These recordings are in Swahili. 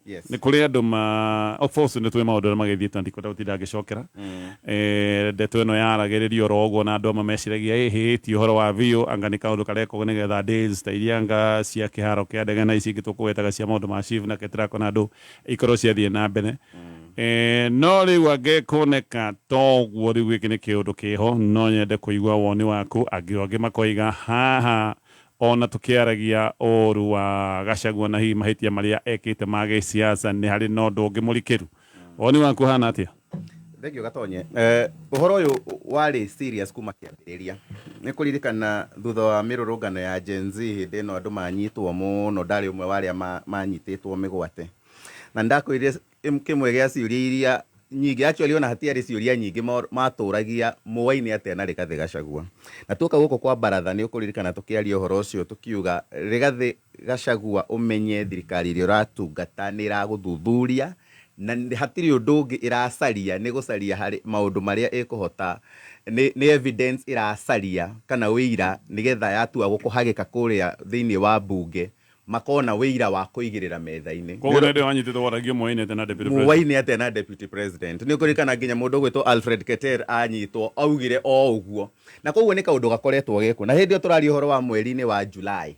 Yes. Ni kuri andu of course ni twe maundu magithite ndikota utinda ngicokera ndeto ino yaragiririo rogo na andu mameciragia ihiti uhoro wa vio anga ni kaundu kareko nigetha days ta iria anga cia kiharo kia ndege na ici ngitukwetaga cia maundu ma chief na ketrako na andu ikorwo ciathie na mbere no riu angekoneka toguo riu giki ni kiundu kiho no nyende kuigua woni waku angi makoiga haha ona tukiaragia oru wa Gachagua na hihi mahitia maria ekite ma giciaca ni hari no ndungi murikiru woni waku hana atia Thegio Gatonye uhoro uyu wari serious kuma kiambiriria ni kuririkana thutha wa mirurungano ya Gen Z hindi no andu manyitwo muno ndari umwe waria manyititwo migwate na ndakwirire kimwe gia ciuria iria nyingi actually ona hatiari ciuria nyingi maturagia muwaini atia na Rigathi Gachagua na tuka guko kwa baratha ni ukuririkana tukiaria uhoro ucio tukiuga Rigathi Gachagua umenye thirikari iria uratungata ni iraguthuthuria na hatiri undu ungi iracaria ni gucaria hari maundu maria ikuhota ni evidence iracaria kana wira nigetha yatua gukuhagika kuria thiini wa bunge makona wira wa kuigirira metha-ini koguo nende wanyititwo waragio muwaini atia na deputy president muwaini atia na deputy president ni ukurikana nginya mundu gwitwo Alfred Keter anyitwo augire o uguo na koguo ni kaundu gakoretwo geko na hindi turari uhoro wa mweri-ini wa July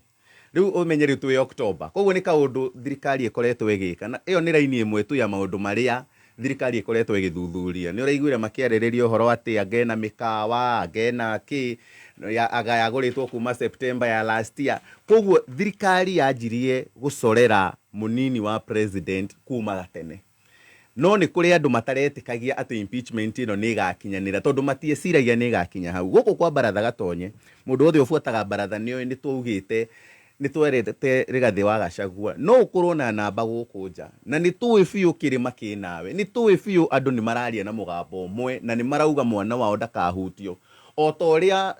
riu umenye riu twi October koguo ni kaundu thirikari ikoretwo igika na iyo ni raini imwe tu ya maundu maria thirikari ikoretwo igithuthuria ni uraiguire makiaririria uhoro ati agena mikawa agena ki agayaguritwo kuma September ya last year koguo thirikari yajirie gucorera munini wa president kuma gatene no ni kuri andu mataretikagia ati impeachment ino ni igakinyanira tondu matieciragia ni igakinya hau guku kwa baratha Gatonye mundu othe ufuataga baratha ni tuugite ni twerete Rigathi wa Gachagua no ukorwo na namba guku nja na ni tuwi biu kirima kinawe ni tuwi biu andu ni mararia na mugambo umwe na ni marauga mwana wao ndakahutio o toria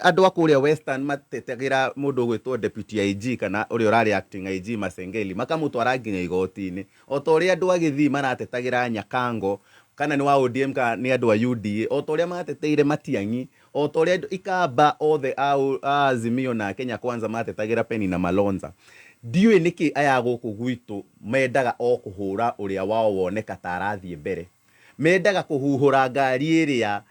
andu akuria Western matetagira mundu gwitwo deputy IG kana uri urari acting IG Masengeli makamutwara nginya igoti-ini o toria andu agithi maratetagira Nyakango kana ni wa ODM ka ni andu a UDA o toria mateteire Matiang'i o toria ikamba othe Azimio na Kenya Kwanza matetagira Penny na Malonza ndiwe niki aya guku gwitu mendaga o kuhura uria wao woneka tarathie mbere mendaga kuhuhura ngari iria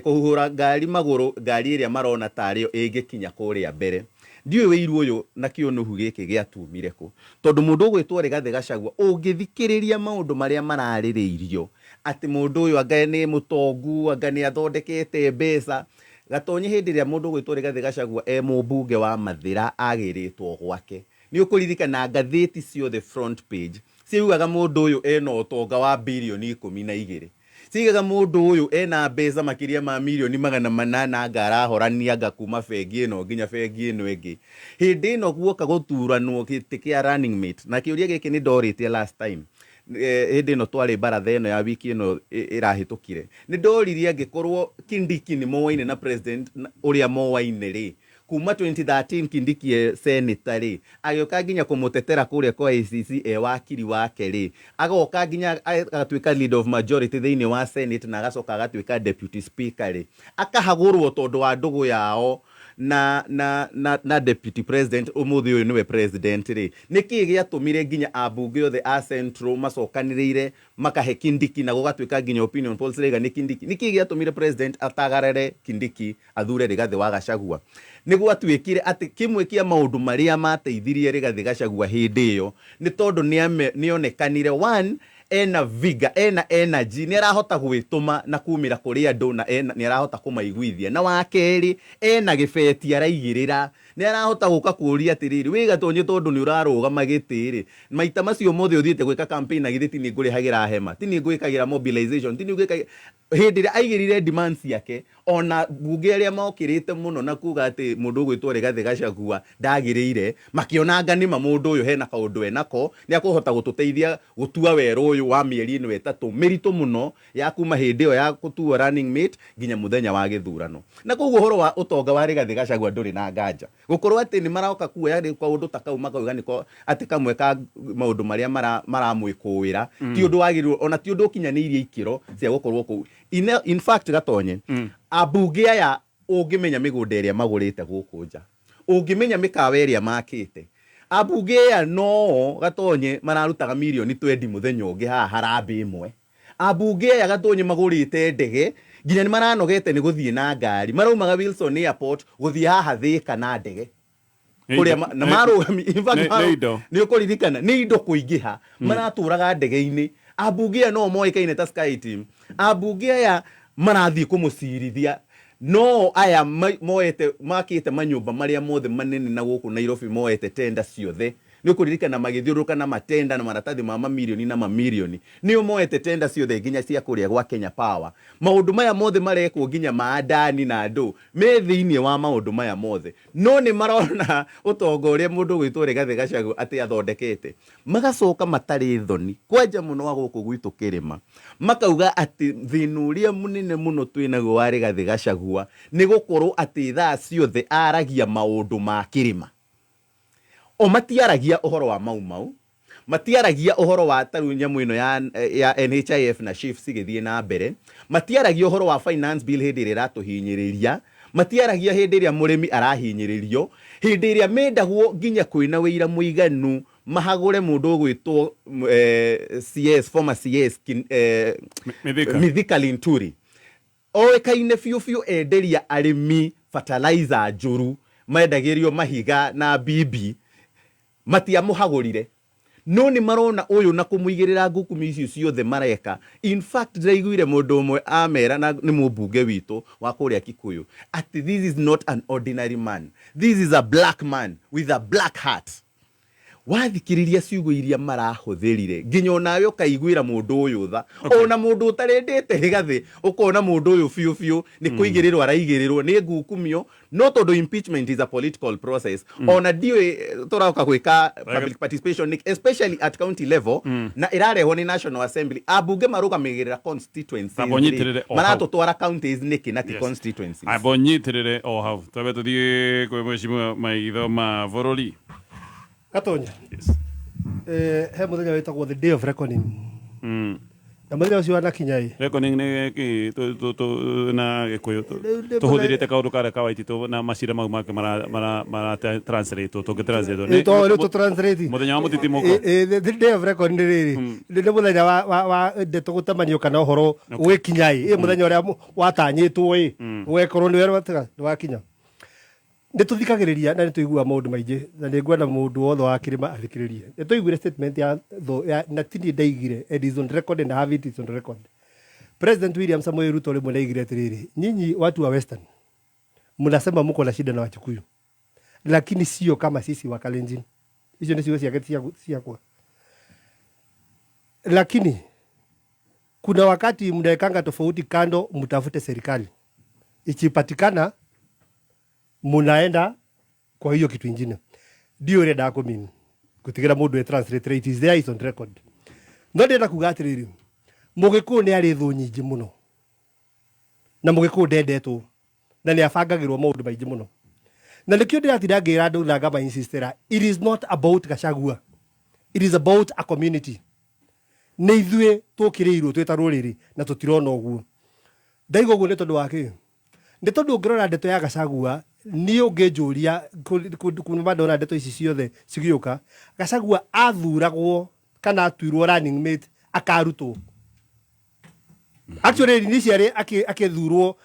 kuhuhura ngari maguru ngari iria marona tario ingikinya kuria mbere ndiwe wiru uyu na kionuhu giki giatumire ku tondu mundu gwitwo Rigathi Gachagua ungithikiriria maundu maria maraririirio ati mundu uyu anga ni mutongu anga ni athondekete mbeca Gatonye hindi ria mundu gwitwo Rigathi Gachagua mubunge wa Mathira agiritwo gwake ni ukuririkana ngatheti cio the front page ciugaga mundu uyu ena utonga wa bilioni 12 ciugaga mundu uyu ena mbeca makiria ma milioni 800 anga arahorania anga kuma bengi ino nginya bengi ino ingi hindi ino guoka guturanwo giti kia running mate na kiuria giki ni ndorite last time hindi ino twari baratha ino ya wiki ino irahitukire ni ndoririe angikorwo Kindiki ni mowaine na president uria mowaine ri kuma 2013 Kindiki senator ri agioka nginya kumutetera kuria kwa ICC wakiri wake ri agoka nginya agatwika leader of majority thiini wa senate na agacoka agatwika deputy speaker ri akahagurwo tondu wa ndugu yao na deputy president umuthi uyu niwe president ri niki giatumire nginya abunge othe a central macokanirire makahe Kindiki na gugatwika nginya opinion polls rega ni Kindiki niki giatumire president atagarere Kindiki athure Rigathi wa Gachagua niguo atwikire ati kimwe kia maundu maria mateithirie Rigathi Gachagua hindi iyo ni tondu nionekanire one ena viga ena energy ni arahota gwituma na kumira kuri andu na ni arahota kumaiguithia na wakeri ena gibeti araigirira ni arahota guka kuria atiriri wi Gatonye tondu ni urarugama gitiri maita macio mothe uthiite gwika campaign na githiti ni ngurihagira hema tini gwikagira mobilization tini gwikagira hindi ria aigirire demands yake ona bunge aria mokirite muno na kuga ati mundu gwitwo Rigathi Gachagua ndagirire makionanga ni mundu uyu hena kaundu enako ni akuhota gututeithia gutua weru uyu wa mieri ino etatu mirito muno ya kuma hindi iyo ya gutua running mate nginya muthenya wa githurano na koguo horo wa utonga wa Rigathi Gachagua nduri na nganja gukorwo ati ni maroka kuoya ri kwa undu takau makauga niko ati kamwe ka maundu maria maramwikuwira ti undu wagirirwo ona ti undu kinyanirie ikiro cia gukorwo ku in fact Gatonye abunge aya ungimenya migunda iria magurite guku nja ungimenya mikawa iria makite Ambunge ya no gatonye mararutaga milioni 20 muthenya ungi haha harambe imwe. Ambunge ya gatonye magurite ndege nginya ni maranogete ni guthie na ngari maraumaga Wilson Airport guthie haha Thika na ndege kuria na marugami ni ukuririkana ni indo kuingiha maraturaga ndege-ini. Ambunge ya no moikaine ta Sky Team. Ambunge ya marathie kumucirithia no aya moete makite manyumba maria mothe manene na guku Nairobi moete tenda ciothe ni ukuririkana magithiuruka na matenda na maratathi ma mamilioni na mamilioni ni moete tenda ciothe nginya cia kuria gwa Kenya Power. Maundu maya mothe marekwo nginya maandani na andu me thiini wa maundu maya mothe no ni marona utongo uria mundu gwitwo Rigathi Gachagua ati athondekete magacoka matari thoni kwanja muno wa guku gwitu Kirima makauga ati thinu uria munene muno twinaguo wa Rigathi Gachagua ni gukorwo ati thaa ciothe aragia maundu ma Kirima. O matiaragia uhoro wa mau matiaragia uhoro wa taru nyamu ino ya NHIF na SHIF cigithie na mbere, matiaragia uhoro wa finance bill hindi ria ratuhinyiriria, matiaragia hindi ria murimi arahinyiririo, hindi ria mendagwo nginya kwina wira muiganu mahagure mundu gwitwo CS former CS Mithika Linturi oekaine fiu enderia arimi fertilizer njuru mendagirio mahiga na bibi matia muhagurire no ni marona uyu na kumuigirira ngukumi icio ciothe mareka. In fact ndaiguire mundu umwe amera na ni mubunge witu wa kuria Kikuyu ati this is not an ordinary man, this is a black man with a black heart. Wathikiriria ciugo iria marahuthirire nginya onawe ukaiguira mundu uyu tha ona mundu utarendete Rigathi ukona mundu uyu fiu ni kuigirirwo araigirirwo ni ngukumio no tondu impeachment is a political process ona dio turauka gwika public participation especially at county level na irareho ni National Assembly abunge marugamigirira constituencies maratutwara counties niki na constituencies abonyitirire o hau twabe tuthie kwi mheshimiwa Maitho ma Vorori Gatonya. Yes. He muthenya witagwo the day of reckoning. Na muthenya ucio wana kinyai. Reckoning ni ki na gikuyu tuhuthirite kaundu kare kawaiti tu na macira mau make mara translate to translate ni to translate muthenya wa mutitimo the day of reckoning riri ni muthenya wa ndeto gutamanio kana uhoro wi kinyai muthenya uria watanyitwo wekorwo ni wera wakinya nituthikagiriria na nituigua maundu maingi na ningwenda mundu wothe wa Kirima athikiririe nituiguire statement ya na tindi ndaigire it is on record and have it on record. President William Samoei Ruto rimwe ndaigire atiriri nyinyi watu wa Western mnasema mko na shida na Wakikuyu lakini sio kama sisi wa Kalenjin. Hizo ni siwezi siakwa lakini kuna wakati mnaekanga tofauti kando mtafute serikali ikipatikana munaenda kwa hiyo kitu ingine ndio reda yako mimi kutigira mundu e translate rate is there is on record no ndenda kugatiriri mugiku ni ari thu nyingi muno na mugiku ndendetwo na ni abangagirwo maundu maingi muno na nikio ndiratindagira andu na ngamba insistera it is not about Gachagua, it is about a community. Ni ithue tukirirwo twita ruriri na tutirona uguo ndaigo uguo ni tondu wake ni tondu ngirora ndeto ya Gachagua ni ungejuria kuma ndona ndeto ici ciothe cigiuka Gachagua athuragwo kana atuirwo running mate akarutwo actually ni ciari akithurwo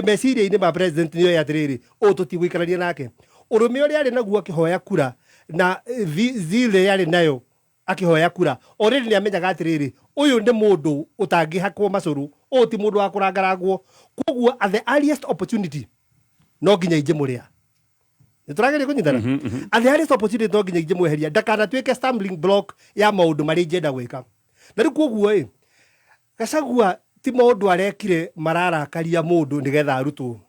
meciria-ini ma president niyo yatiriri o tutigwikarania nake urume uri ari naguo akihoya kura na zile yari nayo akihoya kura already ni amenyaga atiriri uyu ni mundu utangihakwo macuru o ti mundu wa kurangaragwo koguo at the earliest opportunity no nginya ije muria niturageria kunyitana at the earliest opportunity no nginya ije mweheria ndakana twike stumbling block ya maundu mari jenda gwika na riu koguo Gachagua ti maundu arekire mararakaria mundu nigetha arutwo.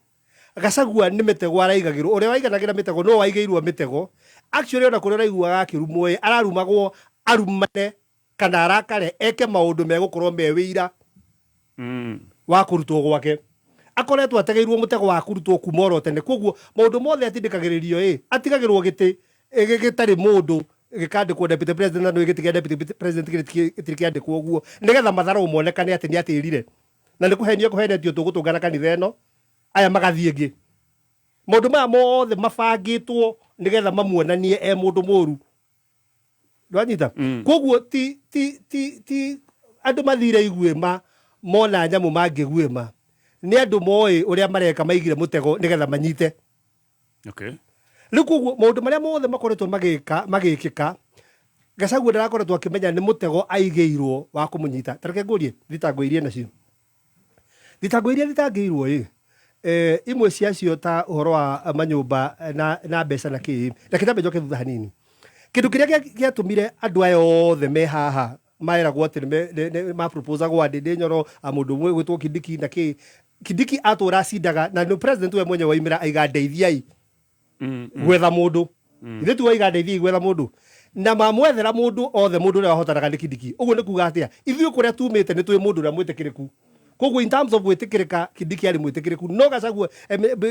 Gachagua ni mitego araigagirwo uria waiganagira mitego no waigairwo mitego actually ona kuria raiguaga akirumwo ararumagwo arumane kana arakare eke maundu megukorwo mewira wa kurutwo gwake akoretwo ategeirwo mutego wa kurutwo kumoro tene koguo maundu mothe atindikagiririo atigagirwo giti gitari mundu gikandikwo deputy president no gitiga deputy president gitikiandikwo uguo nigetha matharo monekane ati ni atirire na nikuhenio kuhenetio tugutungana kanitha eno aya magathie ngi maundu maya mothe mabangitwo nigetha mamuonanie mundu muru ndwanyita koguo ti andu mathire iguima mona nyamu mangiguima ni andu moe uria mareka maigire mutego nigetha manyite okay riu koguo maundu maria mothe makoretwo magikika Gachagua ndarakoretwo akimenya ni mutego aigeirwo wa kumunyita tareke ngurie thitango iria nacio thitango iria thitangiirwo imwe ciacio ta uhoro wa manyumba na mbeca na ki reke tambe njoke thutha hanini kindu kiria giatumire andu aya othe me haha maeragwo ati ma propose gwa Ndindi Nyoro mundu umwe gwitwo Kindiki na ki Kindiki atura cindaga na no president we mwenye waimira aiga ndeithiai gwetha mundu ithe tu waiga ndeithiai gwetha mundu na mamwethera mundu othe mundu uria wahotanaga ni Kindiki uguo ni kuga atia ithuĩ kuria tumite ni twi mundu uria mwitikiriku koguo in terms of gwitikirika Kindiki ari mwitikiriku no Gachagua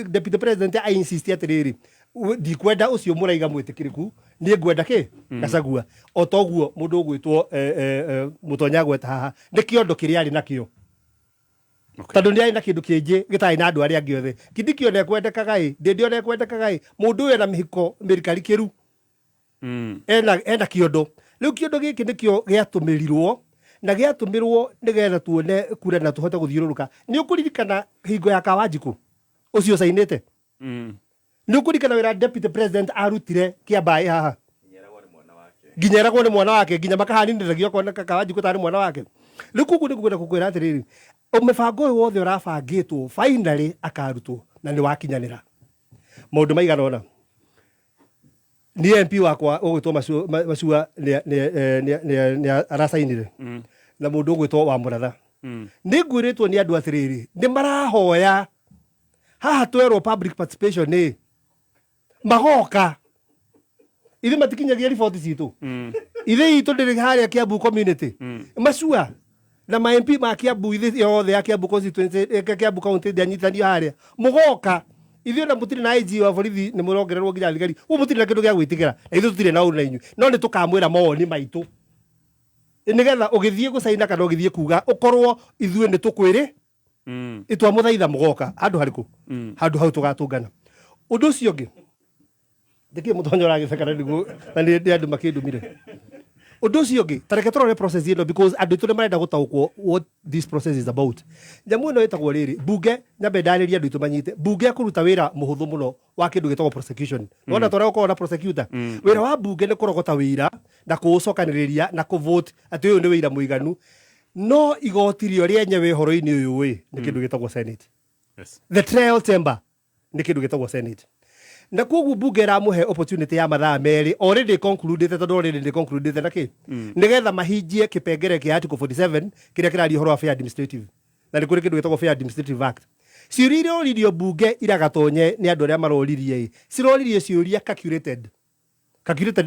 deputy president I insist atiriri ndikwenda ucio muraiga mwitikiriku ni ngwenda ki Gachagua o toguo mundu ugwitwo mutonya gweta haha ni kiondo kiria ari nakio tondu ni ari na kindu kingi gitari na andu aria angi othe Kindiki one kwendekaga Ndindi one kwendekaga mundu uyu na mihiko mirikari kiru ena kiondo riu kiondo giki nikio giatumirirwo na giatumirwo nigetha tuone kura na tuhote guthiururuka ni ukuririkana hingo ya Kawanjiku ucio sainite ni ukuririkana wira deputy president arutire kiambai haha nginyeragwo ni mwana wake nginya makahaninithagio kona Kawanjiku tari mwana wake riu kugu ni kukwenda kukwira atiriri umubango uyu wothe urabangitwo finally akarutwo na ni wakinyanira maundu maigana ona ni MP wakwa ugwitwo Macua ni arasainire na mundu ugwitwo wa Muratha ni ngwiritwo ni andu atiriri ni marahoya haha twerwo public participation ni magoka ithe matikinyagia riboti citu ithe itu ndiri haria Kiambu community Macua na ma MP ma Kiambu ithe yothe ya Kiambu constituency Kiambu county ndianyitanio haria mugoka ithuĩ na mũtirĩ na IG wa borithi nĩ mũrongererwo nginya thigari ũguo mũtirĩ na kĩndũ gĩa gwĩtigĩra na ithuĩ tũtirĩ na ũru na inyuĩ no nĩ tũkamwĩra mawoni maitũ nĩgetha ũgĩthiĩ gũcaina kana ũgĩthiĩ kuga ũkorwo ithuĩ nĩ tũkwĩrĩ itwamũthaitha mũgoka handũ harĩkũ handũ hau tũgatũngana ũndũ ũcio ũngĩ ndĩkĩ mũtonyo ũragĩceka na nĩ andũ makĩndũmire undu ucio ngi tareke turore process ino because andu tu marenda gutaukwo what this process is about nyamu ino itagwo riri bunge nyambe ndariria andu tu manyite bunge kuruta wira muhuthu muno wa kindu gitagwo prosecution wona tore uko na prosecutor wira wa bunge ni kurogota wira na kuucokaniriria na kuvote ati uyu ni wira muiganu no igoti rio ryenyewe horo-ini uyu ni kindu gitagwo senate the trial chamber ni kindu gitagwo senate na koguo bunge ramuhe opportunity ya mathaa meri already concluded tondu already concluded na ki nigetha mahinjie kipengere kia article 47 kiria kiraria horo wa fair administrative na nikuri kindu gitagwo fair administrative act ciuria oririo bunge iragatonye ni andu aria maroririe ciroririe ciuria calculated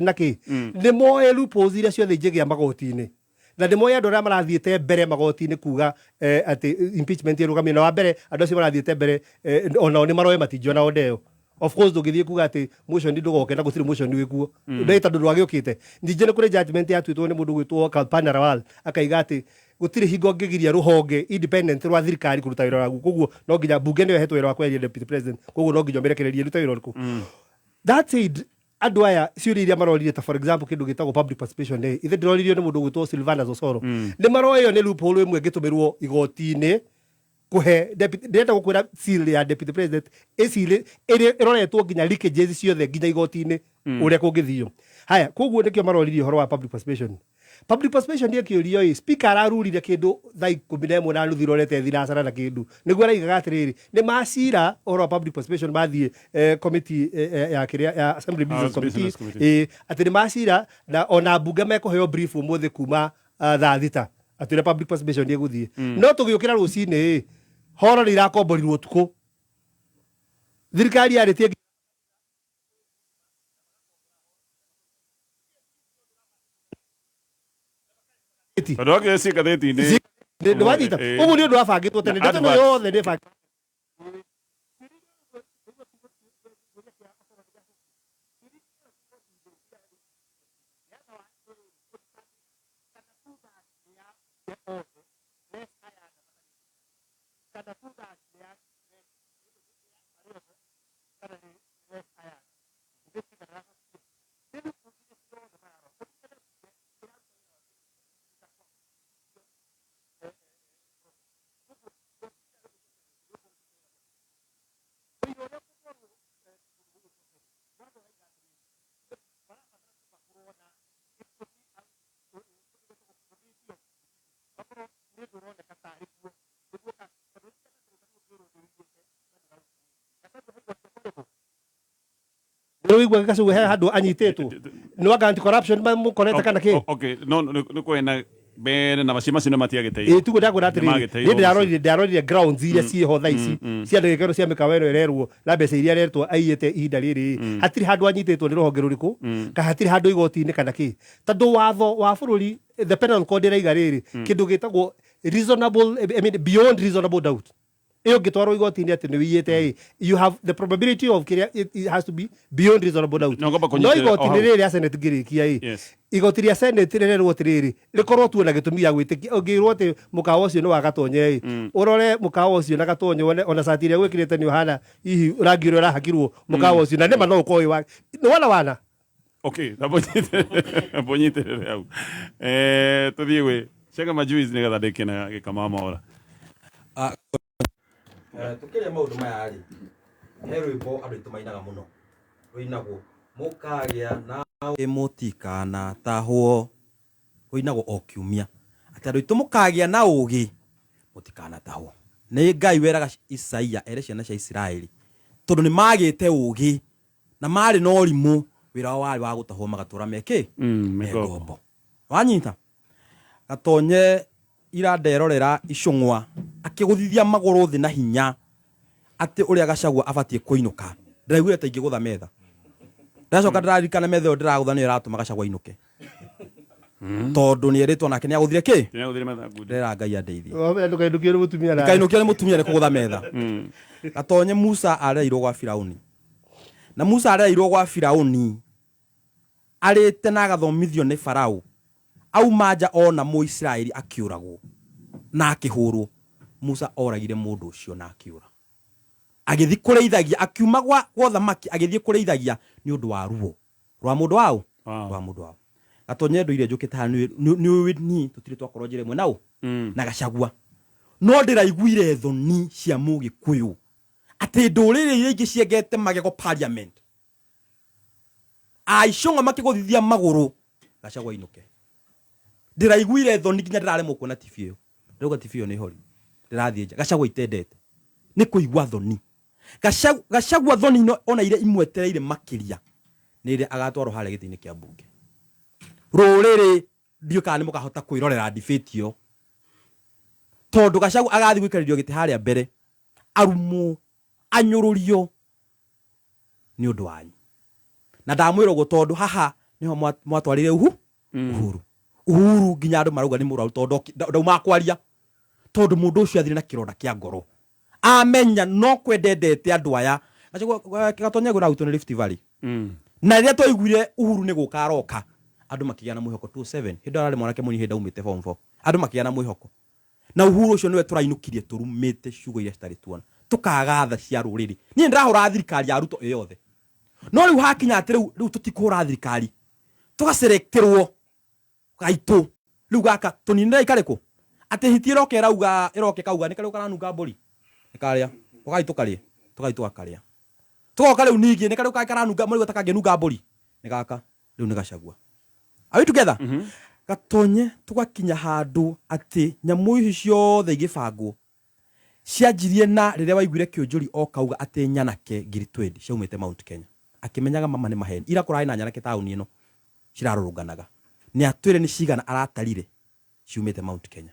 na ki ni moe loopholes iria ciothe ingigia magoti-ini na ni moe andu aria marathiite mbere magoti-ini kuga ati impeachment irugamio na wa mbere andu acio marathiite mbere ona ni maroe matinjo na ondeo of course ndugithie kuga ati motion ndugoke na gutiri motion wikuo ndeta ndu rwagiukite ndije ni kuri judgment yatuitwo ni mundu gwitwo Kalpana Rawal akaiga ati gutiri hingo ngigiria ruhonge independent rwa thirikari kuruta wira wagu koguo no nginya bunge ndio hetwo wira wa kweria deputy president koguo no nginya merekererie ruta wira ruku that said andu aya ciuria iria marorire ta for example kindu gitagwo public participation day ithe ndiroririo ni mundu gwitwo Silvanus Osoro ni maroyo ni loophole imwe ngitumirwo igoti-ini kuhe ndenda gukwira seal ya deputy president seal iroretwo nginya leakages ciothe nginya igoti-ini uria kungithio haya koguo nikio maroririe horo wa public participation ni kiurio speaker ararurire kindu thaa 11 na nuthu irorete thiracara na kindu niguo araigaga atiriri ni macira horo wa public participation mathie committee ya kiria ya assembly business committee ati ni macira na ona bunge mekuheo brief umuthi kuma thaa thita ati ni public participation ni guthie no tugiukira rucini horo ni irakomborirwo tuku thirikari yaritie Ando ake si kadeti ni ndio wajita ubu ndio wafagitwo tene ndio no yothe ndio fag wigwa Gachagua he handu anyitetwo no anti corruption mukorete kana ki okay no kwena bene na bashima sino matiagite tugo ndagura atiri ni ndarorire grounds iria cie ho thaici cia ndegekero cia mikaweno irerwo na mbeca iria rertwo aiyete ihinda riri hatiri handu anyitetwo ni ruhonge ruriku ka hatiri handu igoti-ini kana ki tondu watho wa bururi the penal code iraiga riri kindu gitagwo reasonable beyond reasonable doubt iyo gitwarwo igoti-ini ati ni wiyete you have the probability of it has to be beyond reasonable doubt no igoti-ini riri ya senate ngirikia igoti ria senate rererwo tiriri rikorwo tu na gitumi ya gwitikia ungirwo ati mukawa ucio ni wa gatonye urore mukawa ucio na gatonye ona sati ria gwikirite ni hana hihi rangi ura hakirwo mukawa ucio na nema no ukoi wa wana okay abonyite au tuthiwe chega majuiz ni gathandike na gikamama ora tukiria maundu maya ri he rwimbo andu itumainaga muno rwinagwo mukagia na mutikana tahwo rwinagwo o kiumia ati andu itu mukagia na ugi mutikana tahwo ni Ngai weraga Isaia ere ciana cia Israeli tondu ni magite ugi na mari no rimu wira wari wa gutahwo magatura meke megombo wanyita gatonye ira nderorera icungwa akiguthithia maguru thi na hinya ati uria Gachagua abatie kuinuka ndiraiguire ta ingigutha metha ndacoka ndirarikana metha yo ndiragutha ni iratuma Gachagua inuke tondu ni eritwo nake ni aguthire ki ni aguthire metha ngundi ndira Ngai andeithie ndukainukia ni mutumia na ndukainukia ni mutumia ni kugutha metha gatonye Musa areirwo gwa Firauni na Musa areirwo gwa Firauni arite na gathomithio ni Farao au maja ona Muisraeli akiuragwo na akihurwo Musa oragire mundu ucio na akiura agithi kureithagia akiuma gwa thamaki agithi kureithagia ni undu wa ruo rwa mundu wao rwa mundu wao gatonye ndu iria njukite ha ni tutire twakorwo njire mwe nao na Gachagua no ndiraiguire thoni cia Mugikuyu ati ndurire iria ingi ciengete magego parliament aicunga makiguthithia maguru Gachagua inuke ndiraiguire thoni nginya ndiraremwo kuona TV iyo ndauga TV iyo ni hori ndirathie nja Gachagua itendete ni kuigwa thoni Gachagua thoni no ona ire imwetereire makiria ni ire agatwarwo hare gitini kia bunge ruriri ndio kana mukahota kwirorera debate iyo tondu Gachagua agathi gwikaririo giti haria mbere arumu anyururio ni undu wanyu na ndamwira go tondu haha niho mwatwarire uhuru nginya andu marauga ni muraru tondu ndauma kwaria tondu mundu ucio athire na kironda kia ngoro amenya no kwendendete andu aya gatonye gura utone Rift Valley na ria toiguire uhuru ni gukaroka andu makigia na mwihoko 27 hindo arale mwanake munyi hinda umite form 4 andu makigia na mwihoko na uhuru ucio niwe turainukirie turumite ciugo iria citari tuona tukagatha cia ruriri ni ndirahura thirikari ya Ruto eyothe no riu hakinya ati riu tutikura thirikari tugaserekterwo gaitu riu gaka tuninde ikariku ati hitiro kerauga iroke kauga ni kariu karanunga mburi ikaria tugaitu akaria tugoka riu ningi ni kariu karanunga mburi gatakangenunga mburi ni gaka riu ni Gachagua are we together gatonye tugakinya handu ati nyamu ici ciothe igibangwo cianjirie na riria waiguire kionjuri okauga ati nyanake ngiri 20 ciaumite Mount Kenya akimenyaga mama ni maheni ira kurai na nyanake tauni ino cirarurunganaga ni atwire ni cigana aratarire ciumite Mount Kenya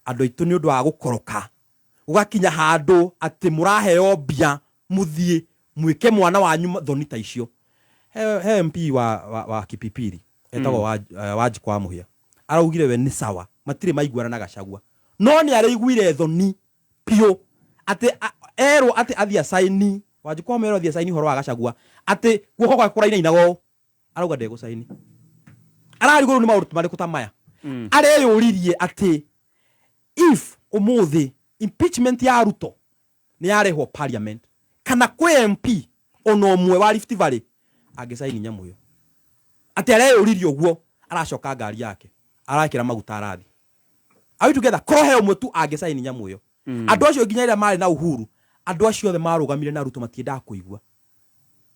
andu itu ni undu wa gukoroka ugakinya handu ati muraheo mbia muthie mwike mwana wanyu thoni ta icio he MP wa Kipipiri etagwo waji kwa muhia araugire we ni sawa matire maiguana na Gachagua no ni araiguire thoni pio ati ero ati athia saini waji kwa mero athia saini horo wa Gachagua ati guoko kwa kuraina inago arauga ndego saini arariguru ni maundu mari kutamaya areyuririe ati if umuthi impeachment ya Ruto ni yareho parliament kana kwe MP ono mwe wa Rift Valley agisaini nyamu yo ati areyuririe uguo aracoka ngari yake arakira maguta arathi are we together kohe umwe tu agisaini nyamu yo andu acio nginya ira mari na uhuru andu acio the marugamire na Ruto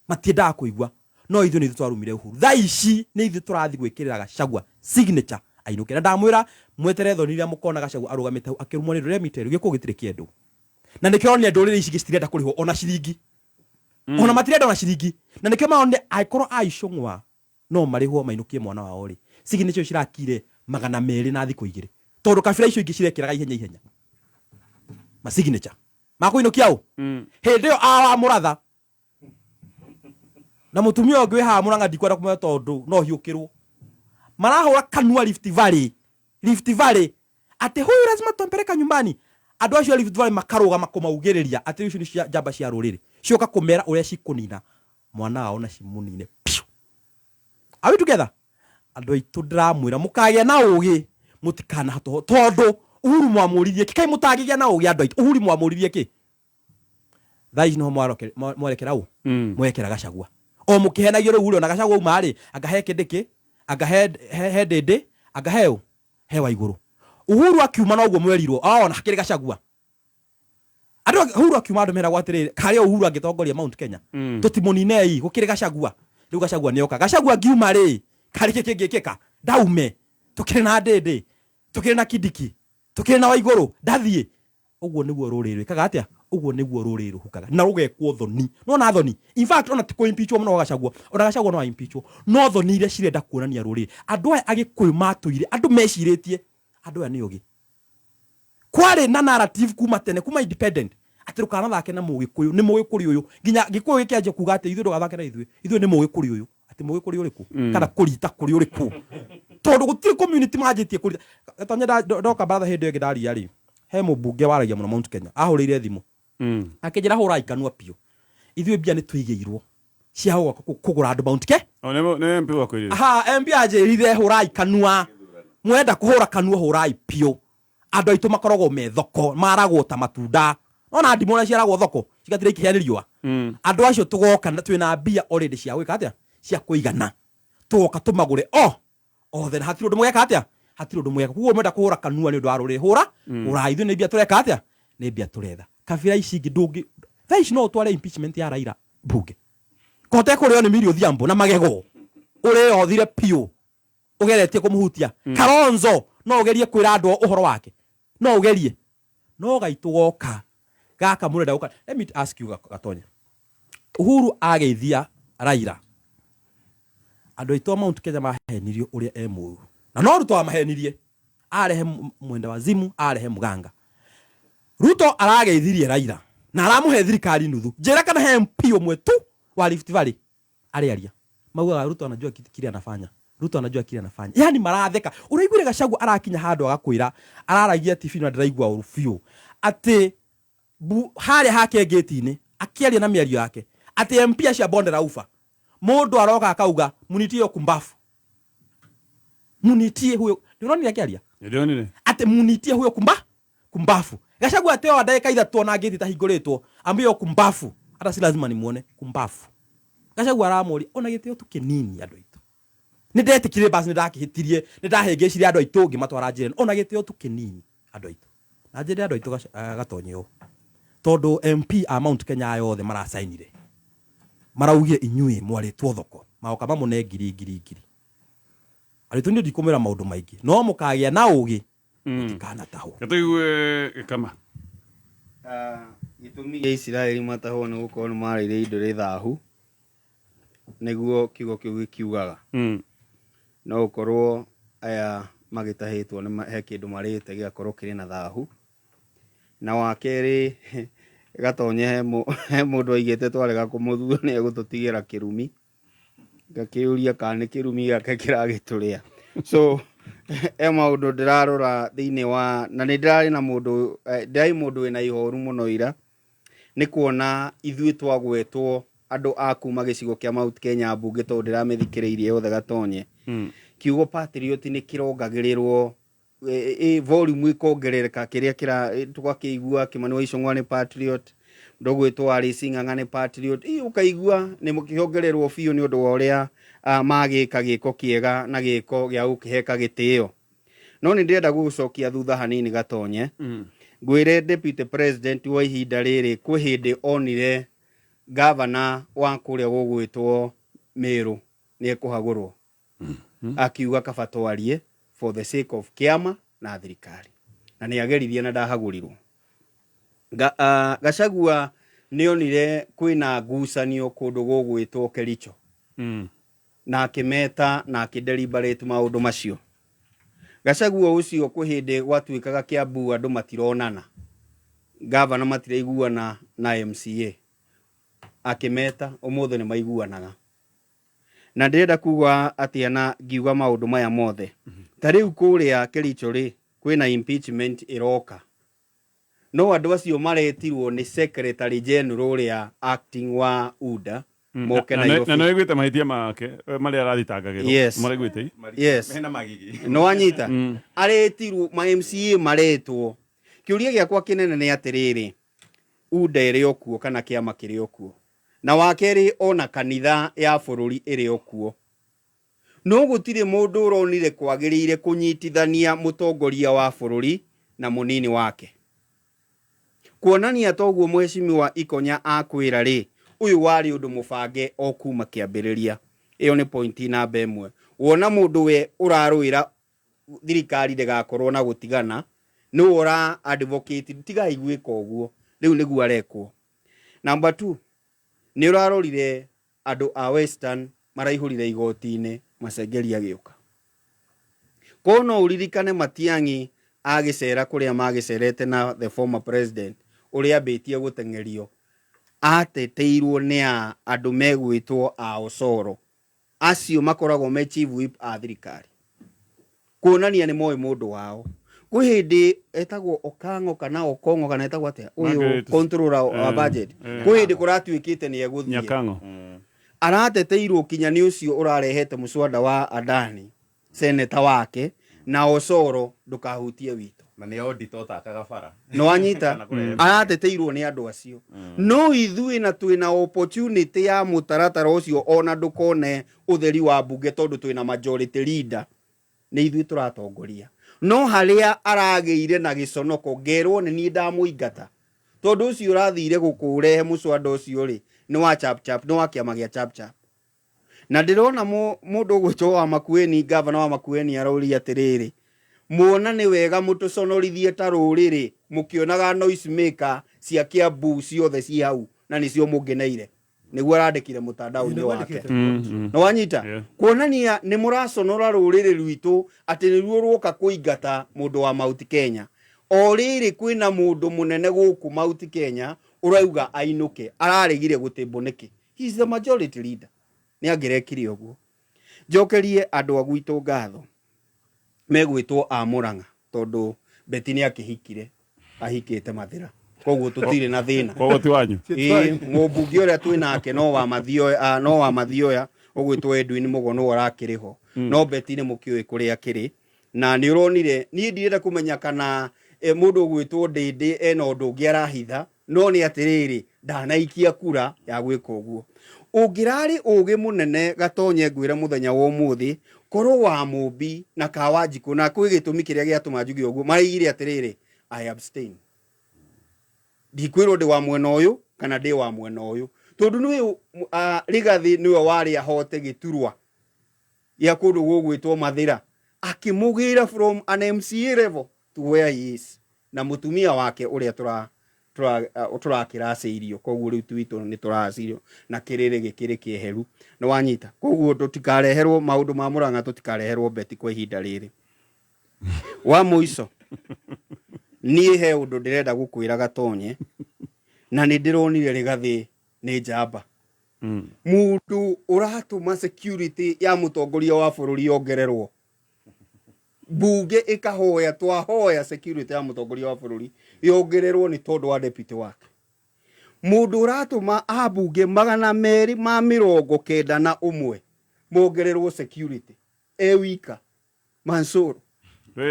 matiendaga kuigwa no ithu ni twarumire uhuru thaici ni ithu turathi gwikirira Gachagua signature ainuke na ndamwira mwetere thoni ria mukona Gachagua arugamite akirumwo ni rure miteru giko gitire kiendu na nikio ni ndurire ici gicitirenda kuriho ona ciringi ona matirenda na ciringi na nikio maone aikoro aicungwa no marihwo mainukie mwana wao ri signature cirakire 200 na thiko 2 tondu kabira icio ingi cirekeraga ihenya ma signature makuinukia u hindi yo awa muratha na mutumia ngwe ha muranga ndikwenda kumenya tondu no hiukirwo marahura kanua Rift Valley ate huyu lazima tumpeleka nyumbani andu acio Rift Valley makaruga makumaugiriria ati icio ni cia jamba cia ruriri cioka kumera uria cikunina mwana wao na cimunine are we together andu aitu ndiramwira mukagia na ugi mutikana hato tondu Uhuru mwamuririe kikai mutagigia na ugi andu aitu Uhuru mwamuririe ki thai no mwarekera u mwekera Gachagua o mukihenagio ri Uhuru na Gachagua umari agahe kindiki agahe Ndindi agaheo hewa iguru Uhuru akiuma na uguo mwerirwo ona hakiri Gachagua andu Uhuru akiuma andu mera gwatirire kari Uhuru agitongoria Mount Kenya tutimuninei gukiri Gachagua riu Gachagua nioka Gachagua ngiuma ri kari kingikika daume tukiri na Ndindi tukiri na Kindiki tukiri na Waiguru ndathie uguo niguo ruriri kaga atia uguo niguo ruriri ruhukaga na rugekwo thoni no na thoni in fact ona tiko impeachment no Gachagua ona Gachagua no impeachment no thoni ile cirenda kuonania ruriri andu aya agikuyu matuire andu meciritie andu aya ni ugi kwari na narrative kuma tene kuma independent atirukana thake na mugikuyu ni mugikuri uyu nginya gikuyu gikianjia kuga ati ithu ndugathake na ithu ni mugikuri uyu ati mugikuri uriku kana kurita kuri uriku tondu gutiri community majitie kurita tonye ndoka baratha hindi ĩngĩ ndaria ri he mũmbunge waragia mũno Mount Kenya ahũrĩire thimũ akĩnjĩra hũra ikanua piũ ithuĩ mbia nĩ tũigĩirwo cia kũgũra andũ Mount Kenya nĩ MP wakwĩrire MP anjĩrire hũra ikanua mwenda kũhũra kanua hũrai piũ andũ aitũ makoragwo me thoko maragwo ta matunda ona ndimũ ciaragwo thoko cigatire ikiheanĩrio andũ acio tũgoka twĩna mbia already cia gwĩka atĩa cia kũigana tũgoka tũmagũre othe hatirĩ ũndũ mũgeka atĩa hatirĩ ũndũ mwega kuo mwenda kũhũra kanua nĩ ũndũ wa rũrĩrĩ hũra ithuĩ nĩ mbia tũreka atĩa nĩ mbia tũretha kabira ici ingĩ ndũngĩ thaa ici no ũtware impeachment ya Raila mbunge kote kũrĩo nĩ Millie Odhiambo na magego ũrĩothire piũ ũgeretie kũmũhutia Kalonzo no ũgerie kwĩra andũ ũhoro wake no ũgerie no gaitũ goka gaka mũrenda gũka let me ask you Gatonya Uhuru ageithia Raila andũ aitũ Mount Kenya mahenirio ũrĩa mũru na no Ruto amahenirie arehe mwenda wazimu arehe muganga Ruto arageithirie Raila na aramuhe thirikari nuthu njera kana he MP umwe tu wa Rift Valley ariaria mauga Ruto anajua kile anafanya Ruto anajua kile anafanya yani maratheka uraiguire Gachagua arakinya handu agakwira araragia TV na ndiraigua urufio ati hare hake gate-ini akiaria na miario yake ati MP acia bonde ra ufa mundu aroka akauga munitie yo kumbafu munitie huyo ndironi akiaria ndionire ati munitie huyo kumbafu Gachagua ateo ndagika ithatu na gate tahingũrĩtwo ambio kumbafu hata si lazima nimuone kumbafu Gachagua aramuri ona gĩtĩo tu kĩnini andũ aitũ nĩ ndetikire basi nĩ ndakĩhĩtirie nĩ ndahĩngĩcire andũ aitũ ngĩ matwara njĩra ona gĩtĩo tu kĩnini andũ aitũ na njĩra andũ aitũ Gatonyo tondu MP a Mount Kenya yothe marasainire maraugire inyuĩ mwarĩtwo thoko maoka mamune ngiri arĩtũ nĩ ndikumĩra maũndũ maingĩ no mũkagĩa na ũgĩ kana taho gatuigue kama gĩtũmi gĩa Israeli matahwo nĩ gũkorwo nĩ marĩire indo rĩ thahu nĩguo kiugo kĩu gĩkiugaga no gũkorwo aya magĩtahĩtwo nĩ he kĩndũ marĩte gĩakorwo kĩrĩ na thahu na wakerĩ Gatonye he mũndũ aigĩte twarega kũmũthua nĩ egũtũtigĩra kĩrumi ngakĩũria kana nĩ kĩrumi gĩake kĩragĩtũrĩa so maũndũ ndĩrarora thĩinĩ wa na nĩ ndĩrarĩ na mũndũ ndĩrarĩ mũndũ wĩna ihoru mũno ira nĩ kuona ithuĩ twagwetwo andũ a kuma gĩcigo kĩa Mount Kenya mbunge tondũ ndĩramĩthikĩrĩirie yothe Gatonye kiugo patriot nĩ kĩrongagĩrĩrwo volume ikongerereka kĩrĩa tũgakĩigua Kimani wa Icũng'wa nĩ patriot ndogwĩtwo Alice Ng'ang'a nĩ patriot ũkaigua nĩ mũkĩongererwo biũ nĩ ũndũ wa ũrĩa magĩka gĩko kĩega na gĩko gĩa gũkĩheka gĩtĩo no nĩ ndĩrenda gũgũcokia thutha hanini Gatonye ngwĩre deputy president wa ihinda rĩrĩ kwĩ hĩndĩ onire governor wa kũrĩa gũgwĩtwo Meru nĩ ekũhagũrwo akiuga kaba twarie for the sake of kĩama na thirikari na nĩ ageririe na ndahagũrirwo Gachagua nionire kwina ngucanio kundu gugwitwo Kericho na akimeta na akideliberate maundu macio. Gachagua ucio kwi hindi gwatuikaga Kiambu andu matironana, gavana matiraiguana na MCA, akimeta umuthe ni maiguanaga. Na ndirenda kuga atia na ngiuga maundu maya mothe ta riu kuria Kericho ri kwina impeachment iroka, no andu acio maretirwo ni secretary general uria acting wa UDA moke Nairobi. Na no igwite mahitia make mari arathitangagirwo Yes. mari gwite Yes. Mena magigi. No anyita aretirwo ma MCA maretwo. Kiuria giakwa kinene ni atiriri, UDA iri okuo kana kiama kiri okuo, na wakeri ona kanitha ya bururi iri okuo. No gutire mundu uronire kwagirire kunyitithania mutongoria wa bururi na munini wake. Kuonania toguo mheshimiwa Ikonya akwira ri uyu wari undu mubange okuma kiambiriria. Iyo ni point namba 1. Wona mundu we uraruira thirikari ndegakorwo na gutigana, no ora advocate tiga igwika uguo, riu niguo arekwo. Number 2, ni urarorire andu a Western maraihurire igoti-ini macengeria giuka. Kono uririkane Matiang'i agicera kuria magicerete na the former president uria betie gutengerio, ateteirwo ni andu megwitwo a Osoro, acio makoragwo me chief whip a thirikari, kuonania ni moyo mundu wao. Kwi hindi etagwo Okango kana Okongo kana etagwo atia uyu controller wa budget, kwi hindi kuratuikite ni eguthie Nyakango arateteirwo kinya ni ucio urarehete muswada wa Adani senator wake na Osoro ndukahutie wito Na ni auditor takaga bara. no anyita arateteirwo ni andu acio. No ithui na twina opportunity ya mutaratara ucio ona ndukone utheri wa bunge tondu twina majority leader, ni ithui turatongoria. No haria arageire na giconoko ngerwo ni ni ndamuingata tondu ucio urathire gukurehe muswada ucio ri ni wa chap chap, no wa kiama gia chap chap. Na ndirona mundu gwitwo wa Makueni, governor wa Makueni arauria atiriri, muona ni wega mutuconorithie ta ruriri mukionaga noise maker cia Kiambu ciothe ci hau na nicio mungeneire. Niguo arandikire mutandao-ini wake. No wanyita kuonania ni muraconora ruriri rwitu ati niruo ruoka kuingata mundu wa Mount Kenya. O riri kwina mundu munene guku Mount Kenya urauga ainuke, araregire gutimbo niki. He is the majority leader. Ni angirekire uguo. Njokerie andu agwitu ngatho megwitwo a Murang'a tondu Beti ni akihikire ahikite Mathira, koguo tutire na thina koguo ti wanyu mubungi uria twinake no wa Mathioya ugwitwo Edwin Mugono arakiriho. No Beti ni mukiui kuria kiri, na ni uronire ni ndirenda kumenya kana mundu ugwitwo Ndindi ena undu ungi arahitha, no ni atiriri ndanaikia kura ya gwika uguo. Ungirari ugi munene Gatonye ngwira muthenya wa umuthi korwo wa Mumbi na Kawanjiku na kwi gitumi kiria giatuma njugi uguo maraigire atiriri I abstain. Ndikwirwo ndi wa mwena uyu kana ndi wa mwena uyu tondu ni Rigathi niwe wari ahote giturwa ya kundu gugwitwo Mathira, akimugira from an MCA level to where he is, na mutumia wake uria turakiraceirio. Koguo riu twitu ni turacirio na kiriri gikiri kieheru. No wanyita, koguo tutikareherwo maundu ma Murang'a, tutikareherwo Beti kwa ihinda riri. Wa muico nie he undu ndirenda gukwira Gatonye, na ni ndironire Rigathi ni njamba. Mundu uratuma security ya mutongoria wa bururi yongererwo, bunge ikahoya twahoya security ya mutongoria wa bururi yongererwo ni tondu wa deputy wake. Mundu uratuma abunge 291 mongererwo security wika Mansuru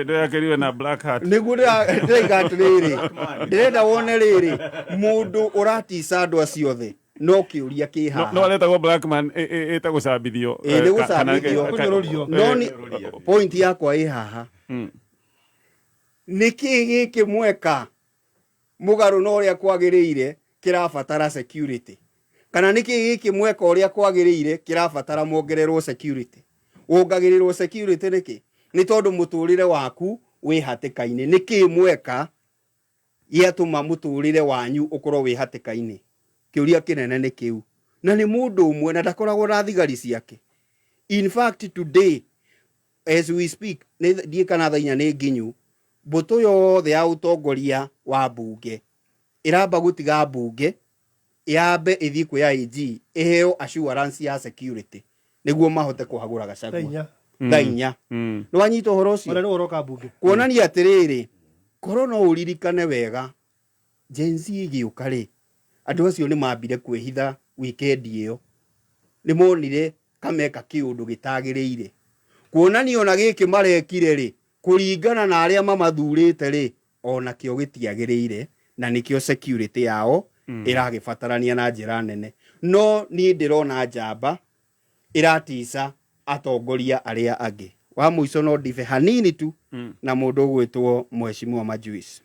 ndo yakiriwe na black hat niguo ndaiga atiriri ndirenda wone riri mundu uratisa andu acio the no kiuria ki haha no aletagwo black man etagwo cambithio ni gucambithio no ni point yakwa i haha niki giki mweka mugaru no ria kwagiriire kirabatara security, kana niki giki mweka uria kwagiriire kirabatara mongererwo security. Wongagirirwo security niki? Ni tondu muturire waku wi hatikaini. Niki mweka yatuma muturire wanyu ukorwo wi hatikaini? kiuria kinene ni kiu na ni mundu umwe na ndakoragwo na thigari ciake. In fact today as we speak ndie kana thainya ni nginyu mbuto yothe ya utongoria wa bunge iramba gutiga bunge yambe ithi ku ya IG iheo assurance ya security niguo mahote kuhagura Gachagua thainya no wanyito horo ucio ona no uroka bunge kuonania atiriri korona uririkane wega Gen Z igiuka ri andu acio ni mambire kwihitha weekend iyo ni monire kameka kiundu gitagiriire kuonania ona giki marekire ri kuringana na aria mamathurite ri ona kio gitiagiriire na nikio security yao iragibatarania na njira nene no ni ndirona njamba iratisa atongoria aria angi wa muico no ndive hanini tu na mundu gwitwo Mheshimiwa Majuice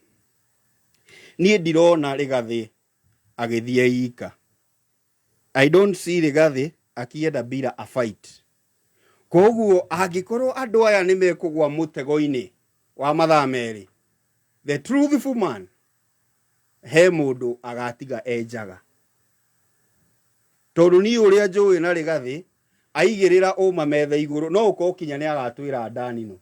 ni ndirona Rigathi agithie ika. I don't see Rigathi akienda bila a fight. Koguo angikorwo andu aya ni mekugwa mutego-ini wa mathaa meri, the truthful man he mundu agatiga enjaga tondu ni uria njui na Rigathi aigirira uma metha iguru no uko kinya ni agatwira ndani no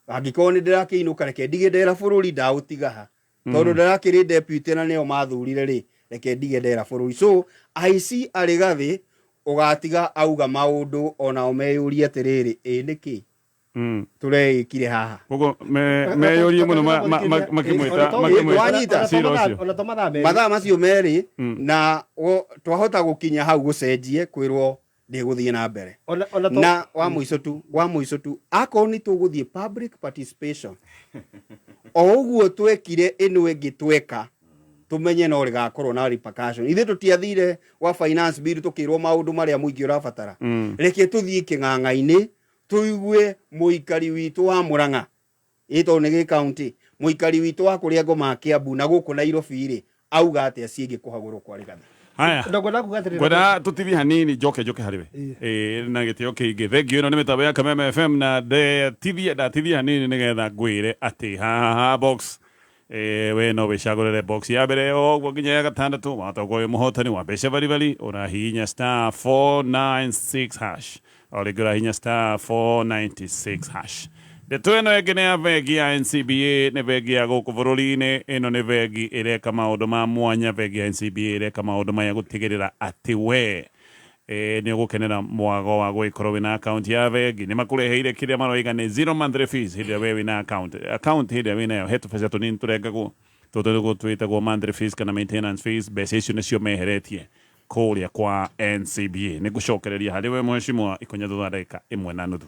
angikorwo ni ndirakiinuka reke ndigedera bururi ndautigaha tondu ndirakiri deputy na neo mathurire ri reke ndigedera bururi. So I see a Rigathi ugatiga auga maundu ona omeyurie atiriri niki tureikire haha kogo meyurie muno makimwita siro ucio ona to mathaa macio meri na twahota gukinya hau gucenjie kwirwo ndiguthie na mbere na wa muico tu akorwo ni tuguthie public participation o uguo twekire ino ingi tweka tumenye no rigakorwo na repercussion. Ithe tutiathire wa finance bill tukirwo maundu maria muingi urabatara reke tuthie king'ang'a-ini tuigue muikari witu wa Murang'a ito ni county muikari witu wa kuria ngoma Kiambu na guku Nairobi ri auga atia ciingi kuhagurwo kwa Rigathi. Haya, ndagona kugatirira gwenda tutithi hanini joke hariwe na gitio kingi thengio ino ni mitambo ya Kameme FM na tithia hanini nigetha ngwire ati haha box we no wicagurire box ya mbere oguo nginya ya gatandatu watogwo muhotani wa mbeca bari urahinya star 496 hash oligura hinya star 496 hash ndeto ino engine ya bengi ya NCBA ne bengi ya guku bururi-ini ino ni bengi ireka maundu ma mwanya. Bengi ya NCBA ireka maundu maya gutigirira ati we ni ugukenera mwago wa gwikorwo wina account ya bengi ni makureheire kiria maroiga ni 0 monthly fees hiria we wina account hiria wina yo hetu pesa tunini turengagwo tutugo twitagwo monthly fees kana maintenance fees mbeca icio nicio meheretie kuria kwa NCBA ni gucokereria hari we Mheshimiwa ikonya thutha ndagika 1.5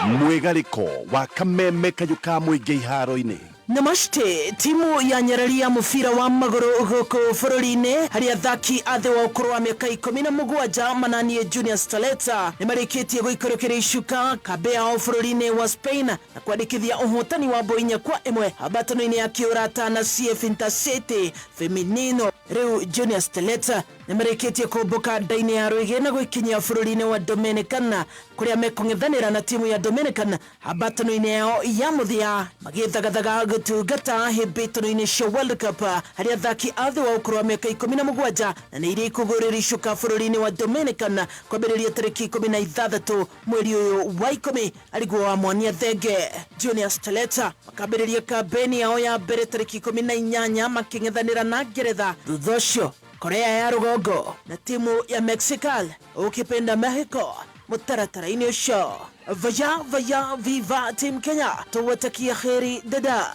mwigariko wa Kameme kayuka muingi iharo-ini. Namaste, timu ya Nyarari ya mufira wa maguru guku bururi-ini hari athaki athe wa ukuru wa miaka 17 Mananie Junior Staleta nimarikitie guikorokera icuka kambe yao bururi-ini wa Spain na kwandikithia uhotani wa boinya kwa imwe habatano-ini ya kiurata na CF Intercity Feminino. Riu Junior Staleta nimarikitie kumbuka ndaini ya Rwige na gwikinyia bururi-ini wa Dominican kuria mekung'ethanira na timu ya Dominican habatano-ini yao ya muthia magithagathaga gutungata hibitano-ini cia World Cup hari athaki athe wa ukuru wa miaka 17 na ni iria ikugurira icuka bururi-ini wa Dominican kwambiriria tariki 16 mweri uyu wa 10 ariguo wa mwania thenge. Junior Staleta makambiriria kambeni yao ya mbere tariki 18 making'ethanira na Ngeretha. Thutha ucio Korea ya Rugongo na timu ya Mexical ukipenda Mexico mutaratara-ini ucio. Vaya viva team Kenya tuwatakia kheri dada.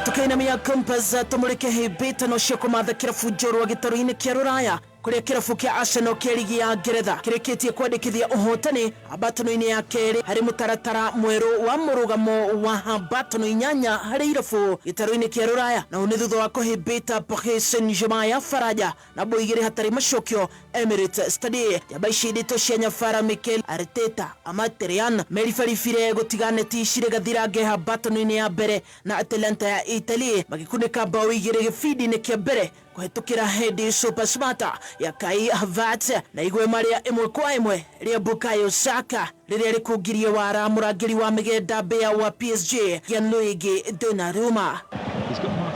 Tukainamia Compass tumurike hibitano cia kumatha kirabu njorwa gitaru-ini kia Ruraya kuria kirabu kia Arsenal kia ligi ya Ngeretha kirikitie kwandikithia uhotani habatano-ini ya keri hari mutaratara mweru wa murugamo wa habatano 8 hari irabu gitaru-ini kia Ruraya na uni thutha wa kuhibita Paris Saint-Germain ya Faraja na boigiri hatari macokio Emirates Stadium yabaicindito cia nyabara Mikel Arteta amaterian merifarifire gutiganeti cire gathirange habatano-ini ya mbere na Atalanta ya Italy magikunika bao igiri gibindi-ini kia mbere kuhetukira Hedi Super Smarta ya Kai Havertz na igwe maria imwe kwa imwe ria Bukayo Saka riria rikugirie wara murangiri wa migenda bea wa PSG Gianluigi Donnarumma.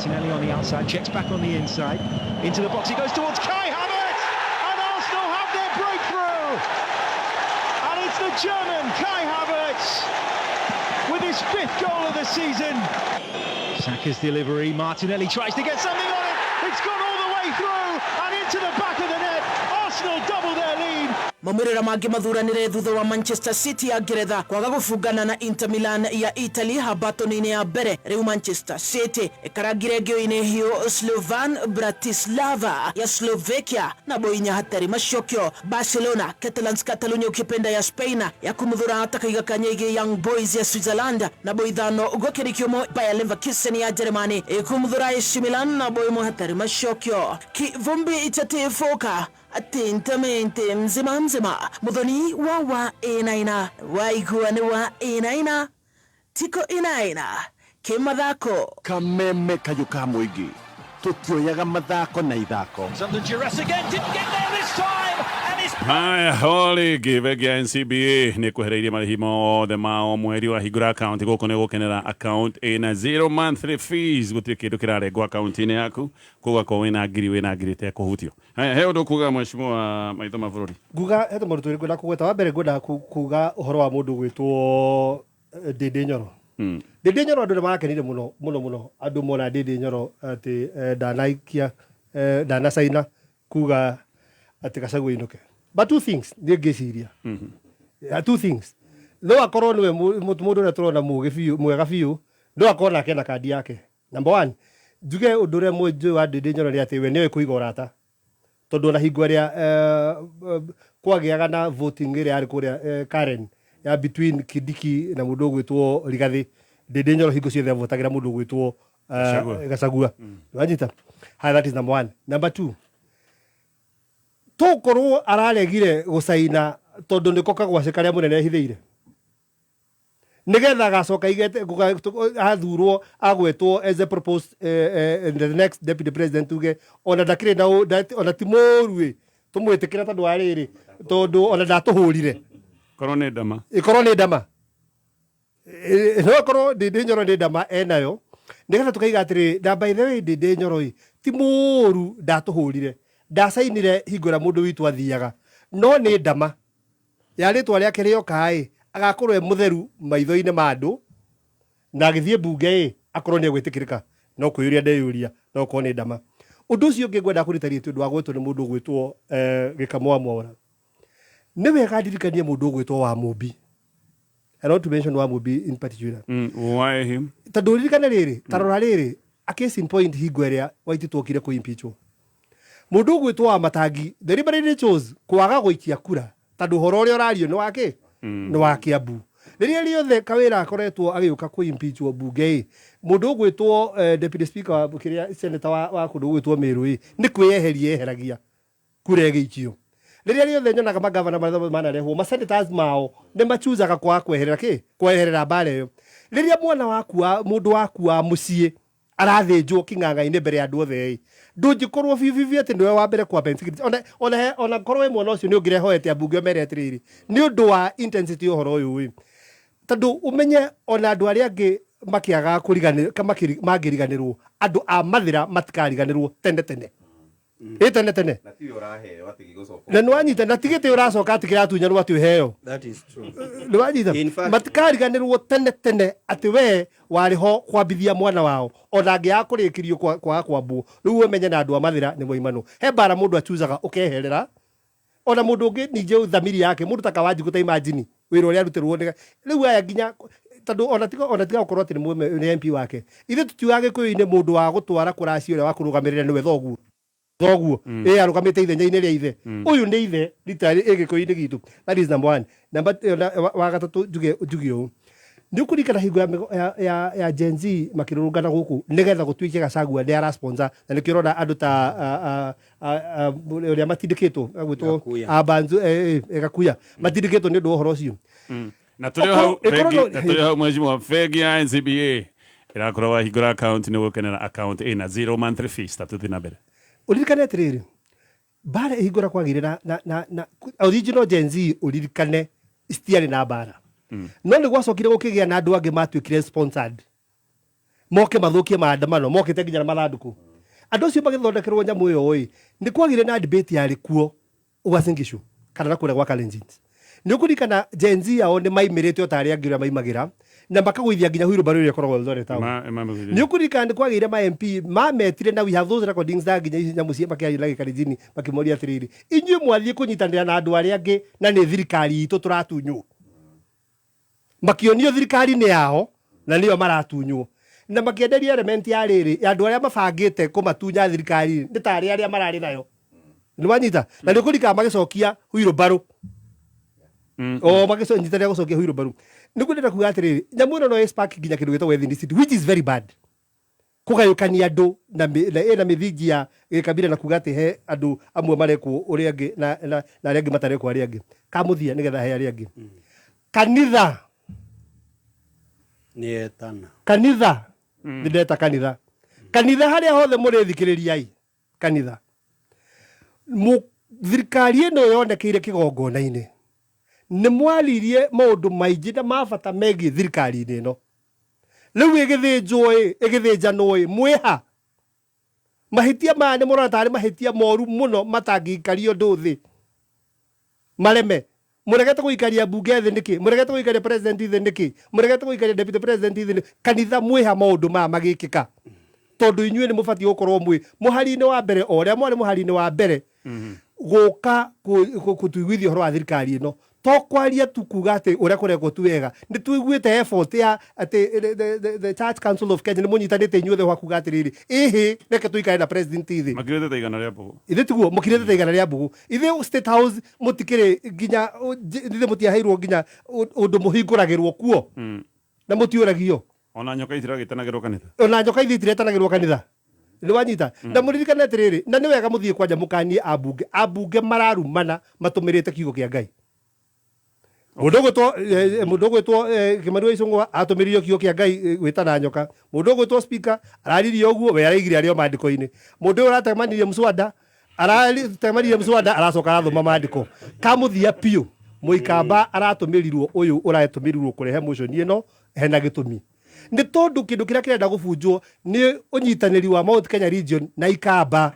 Martinelli on the outside, checks back on the inside. Into the box, he goes towards Kai Havertz! And Arsenal have their breakthrough! And it's the German Kai Havertz with his 5th goal of the season. Saka's delivery, Martinelli tries to get something on it. It's gone all the way through and into the back of the net. Arsenal double their lead. Mamwirira mangi mathuranire thutha wa Manchester City ya Ngeretha kwaga gufungana na Inter Milan ya Italy habatoni-ini ya mbere. Riu Manchester City ikarangire ngio-ini hiyo Slovan Bratislava ya Slovakia na boinya hatari macokio. Barcelona, Catalans Catalonia ukipenda ya Spain ya kumuthura atakaiga kanyege Young Boys ya Switzerland na boi thano gukirikiomo Bayer Leverkusen ya Germany kumuthura AC Milan na boi mo hatari macokio. Kivumbi itatifoka atentamente mzima muthoni wa inaina waigua ni wa inaina tiko inaina kimathako kameme kayo ka muingi tutioyaga mathako na ithako. Haya, holi givegi ya NCBA ni kuhereirie marihi mothe mao mweri wa hingura account guku ni gukenera account ina 0 monthly fees gutire kindu kirarengwo account-ini yaku kugakorwo wina ngiri te kuhutio. Haya, he undu kuga mheshimiwa maitho ma bururi guga hete marutu ri kwenda kugweta wa mbere gwenda kuga uhoro wa mundu gwitwo Ndindi Nyoro. Ndindi Nyoro andu nibarakenire muno andu mona Ndindi Nyoro ati ndanaikia ndanasaina kuga ati Gachagua inuke. But two things ni ngiciria. Two things. No akorwo niwe mundu na turona mwega biu no akorwo nake na kandi yake. Number 1, njuge undu ria mwenju wa Ndindi Nyoro ni ati we niwe kuiga urata. Tondu na hingo ria kwagiaga na voting ria ari kuria Karen ya between Kidiki na mundu gwitwo Rigathi. Ndindi Nyoro hingo ciothe votagira mundu gwitwo Gachagua. Wajita. That is number 1. Number 2, tokorwo araregire gusaina tondu niko kagwace karia munene hithiire nigetha gacoka igete athurwo agwetwo as a proposed the next deputy president tuge ona ndakire na ona timorui tumwitikira tondu ariri tondu ona ndatuhurire korone ndama no korwo Ndindi Nyoro ni ndama enayo nigetha tukaiga atiri na by the way Ndindi Nyoro timuru ndatuhurire ndasainire hingura mundu witu athiaga no ni ndama yaritwa ria kirio kai agakorwo mutheru maitho-ini ma andu na agithie bunge akorwo ni egwitikirika no kuyuria ndeyuria no ko ni ndama undu ucio ungi ngwenda kuritaria tundu wa gwetwo ni mundu gwitwo Gikamwa Mwaura ni wega ndirikanie mundu gwitwo wa Mumbi. I want to mention wa Mumbi in particular. Why him? Tondu ririkane riri tarora riri a case in point hingo iria waititwo kire ku impeachwo mundu gwitwo wa Matangi deliberately chose kwaga guikia kura tondu horo uria urario ni wake ni wa Kiambu riria riothe kawira akoretwo agiuka ku impeachwo bunge mundu gwitwo deputy speaker kiria senator wa kundu gwitwo Meru ni kweyeheria eheragia kura giikio riria riothe nyonaga magavana manarehwo masenators mao ni machuzaga kwa kweherera bare yo riria mwana waku mundu waku wa mucie arathinjwo king'ang'a-ini mbere ya andu othe ndungikorwo bibibi ati niwe wa mbere kwa pensikiti ona korwo mwana ucio ni ungirehoete abunge mere atiriri ni undu wa intensity uhoro uyu tondu umenye ona andu aria angi makiaga kuriganira mangiriganirwo andu a mathira matikariganirwo tene tene na ti uraheo atigi gucoka na nwanyita na tigite uracoka atikiratunya rwa tu heo. That is true. Nwanyita matikariganirwo tene ati we wariho kwambithia mwana wao ona ngia kurikirio kwa kwambu riu umenye na andu a mathira ni moimano he bara mundu achuzaga ukeherera ona mundu ungi nije uthamiri yake mundu takawanji guta imagine wira uria arutirwo riu aya nginya tondu ona tiga ukorwo ati ni MP wake ithe tutiwage kwini mundu wa gutwara kuraci uria wa kurugamirira niwe thoguo arugamite ithenya-ini ria ithe uyu ni ithe ritari igiko-ini gitu. That is number 1. Number wa gatatu njuge u ni ukurikana hingo ya Gen Z makirurungana guku nigetha gutwike Gachagua ni ara sponsor na nikirona andu ta uria matindikitwo gwitwo Abanzu Gakuya matindikitwo ni ndu uhoro ucio na tulio hau mheshimiwa fegi ya NCBA irakorwo hingura account ni gukenera account ina 0 monthly fees tatuthi na mbere uririkane atiriri bara ihingura kwagire na original Gen Z uririkane istiari na bara no ni gwacokire gukigia na andu angi matwikire sponsored moke mathukie maandamano moke te nginya na mathanduku andu acio magithondekerwo nyamu iyo oi ni kwagire na debate yari kuo Uasin kana na kure gwa Kalenjin ni ukurikana Gen Z yao ni maimirite otari angira maimagira na makagwithia nginya huiru baro ile korogwo thore tawo ni ukurikana ni kwagire ma MP mametire na we have those recordings da nginya nyamu cia makia like Kalenjin makimoria atiriri inyue mwathie kunyitanira na andu aria angi na ni thirikari itu turatunywo makionio thirikari ni yao na niyo maratunywo na makienderia element ya riri andu aria mabangite kumatunya thirikari ni tari aria marari nayo ni wanyita na ni kurika magicokia huiru baro magicokia gucokia huiru baro ni kwenda kuga atiriri nyamu no spark nginya kindu gitwa ethnicity which is very bad kugayukania andu na mithingi ya gikabira na kuga ati he andu amwe marekwo uri angi na aria angi matarekwo aria angi kamuthia nigetha he aria angi kanitha nietana kanitha ndeta kanitha haria hothe murithikiririai kanitha thirikari ino yonekeire kigongona-ini ni mwaririe maundu maingi na mabata megie thirikari-ini ino riu igithinjanwo mwiha mahitia maya ni murona tari mahitia moru muno matangikario ndu thi mareme muregete guikaria bunge thi niki muregete guikaria president thi niki muregete guikaria deputy president thi kanitha mwiha maundu maya magikika tondu inyue ni mubati gukorwo muhari-ini wa mbere oria mwari muhari-ini wa mbere guka kutuiguithia horo wa thirikari ino to kwaria tu kuga ati uria kurekwo tu wega ni tuiguite effort ya ati the Church Council of Kenya ni munyitanite inyuothe wa kuga atiriri ihi reke tuikare na president ithi makirete taigana ria bugu ithe tiguo mukirete taigana ria bugu ithe State House mutikire nginya ithe mutiaheirwo nginya undu muhinguragirwo kuo na mutiuragio ona nyoka itiragitanagirwo kanitha itiragitanagirwo kanitha ni wanyita na muririkane atiriri na ni wega muthie kwanja mukanie abunge mararumana matumirite kiugo kia Ngai mundu gwitwo Kimaru Icungwa atumiririo kiugo kia Ngai gwitana nyoka mundu gwitwo speaker araririe uguo we araigire ario mandiko-ini mundu uratemanirie mswada aracoka arathoma mandiko kamuthia piu muikamba aratumirirwo uyu uratumirirwo kurehe motion ino hena gitumi ni tondu kindu kiria kirenda gubunjwo ni unyitaniri wa Mount Kenya region na ikamba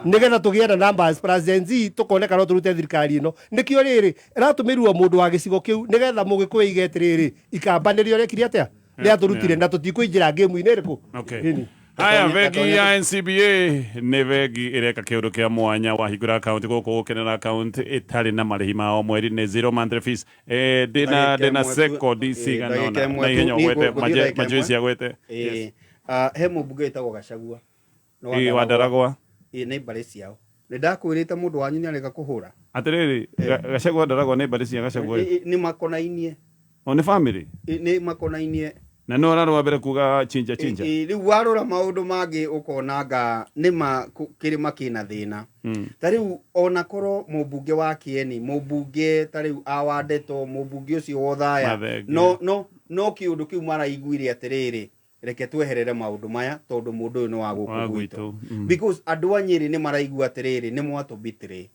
nigetha tugiana numbers president tukoneka no turute thirikari ino nikio riri iratumirwo mundu wa gicigo kiu nigetha mugikuwa igetiriri ikamba nirio rekiri atia ria turutire na tutikuinjira game ine riku haya vegi ya NCBA ni vegi ireka kiundu kia mwanya wa hingura account guku gukenera account itari na marihi mao mweri ni 0 monthly fees dina seko DC ganona na ihenya gwete majuisi ya gwete he mubunge itagwo Gachagua wadaragwa ni mbari ciao ni ndakwirite mundu wanyu ni areka kuhura atiriri Gachagua ndaragwa ni mbari cia Gachagua ni makonainie ni family ni makonainie na no rarwa bere kuga chinja riu warora maundu mangi ukonanga nima kirima kina thina tariu ona koro mubunge wa Kieni mubunge tariu awandeto mubunge ucio wothaya no kiundu kiu maraiguire atiriri reke tweherere maundu maya tondu mundu uyu no wa guku because andu a Nyeri ni maraigua atiriri ni mwatubitire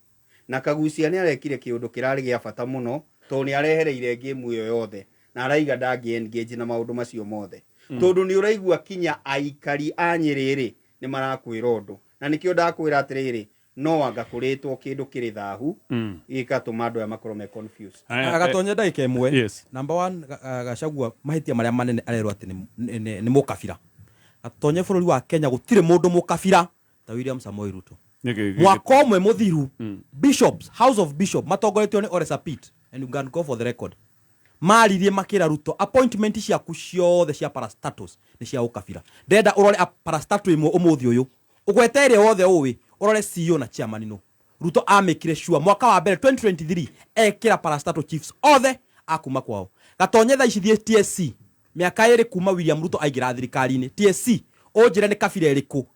na Kagucia ni arekire kiundu kirari gia bata muno to ni arehereire game iyo yothe na araiga ndangi engage na maundu macio mothe tondu ni uraigua kinya aikari a Nyeri ni marakwira undu na nikio ndakwira atiriri no anga kuritwo kindu kiri thahu ikatuma andu ya makoro me confused agatonye ndaika imwe number 1 Gachagua mahitia maria manene arerwa ati ni mukabira atonye bururi wa Kenya gutire mundu mukabira ta William Samoei Ruto mwaka umwe muthiru bishops house of bishop matongoretio ni Ole Sapit and you can go for the record maririe makira Ruto appointment ciaku ciothe cia parastatus ni cia ukabira ndenda urore parastatus imwe umuthi uyu ugwetere wothe uwi urore CEO na chairman no Ruto amekire sure mwaka wa mbere 2023 ekira parastatus chiefs othe akuma kwao gatonye tha icithie TSC miaka iri kuma William Ruto aigira thirikari-ini TSC ojira ni kabira iriku